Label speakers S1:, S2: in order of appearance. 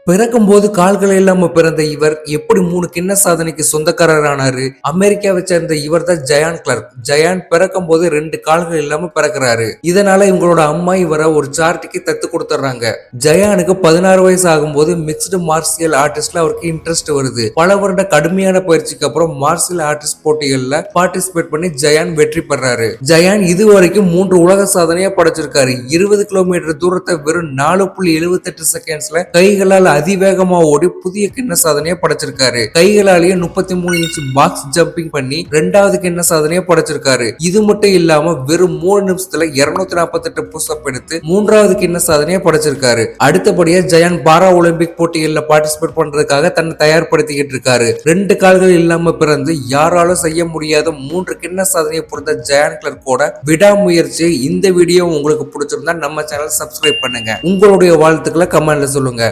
S1: பிறக்கும் போது கால்கள் இல்லாம பிறந்த இவர் எப்படி 3 கிண்ண சாதனைக்கு சொந்தக்காரரானாரு? அமெரிக்காவை சேர்ந்த இவர் தான் ஜயான் கிளார்க். ஜயான் பிறக்கும் போது 2 கால்கள் இல்லாம பிறக்கிறாரு. இதனால இவங்களோட அம்மா இவரை ஒரு சார்ட்டிக்கு தத்து கொடுத்துறாங்க. ஜயானுக்கு 16 வயசு ஆகும்போது மிக்ஸ்டு மார்ஷியல் ஆர்டிஸ்ட்ல அவருக்கு இன்ட்ரெஸ்ட் வருது. பல வருட கடுமையான பயிற்சிக்கு அப்புறம் மார்ஷியல் ஆர்டிஸ்ட் போட்டிகள்ல பார்ட்டிசிபேட் பண்ணி ஜயான் வெற்றி பெறாரு. ஜயான் இதுவரைக்கும் 3 உலக சாதனையா படைச்சிருக்காரு. 20 கிலோமீட்டர் தூரத்தை வெறும் 4.78 செகண்ட்ஸ்ல கைகளால் அதிவேகமா ஓடி புதிய கிண்ண சாதனையை படைச்சிருக்காரு. கைகளாலேயே 33 இன்ச் பாக்ஸ் ஜம்பிங் பண்ணி 2வது கிண்ண சாதனையை படைச்சிருக்காரு. இது மட்டும் இல்லாம வெறும் 3 நிமிஷத்துல 248 புஷ்அப் எடுத்து 3வது கிண்ண சாதனையை படைச்சிருக்காரு. அடுத்தபடியா ஜயான் பாரா ஒலிம்பிக் போட்டிகள்ல பார்ட்டிசிபேட் பண்றதுக்காக தன்னை தயார்படுத்திக்கிட்டு இருக்காரு. 2 கால்கள் இல்லாம பிறந்து யாராலும் செய்ய முடியாத 3 கிண்ண சாதனையை பொறுத்த ஜயான் கிளார்க்கோட விடாமுயற்சி இந்த வீடியோ உங்களுக்கு பிடிச்சிருந்தா நம்ம சேனல் சப்ஸ்கிரைப் பண்ணுங்க. உங்களுடைய வாழ்த்துக்களை கமெண்ட்ல சொல்லுங்க.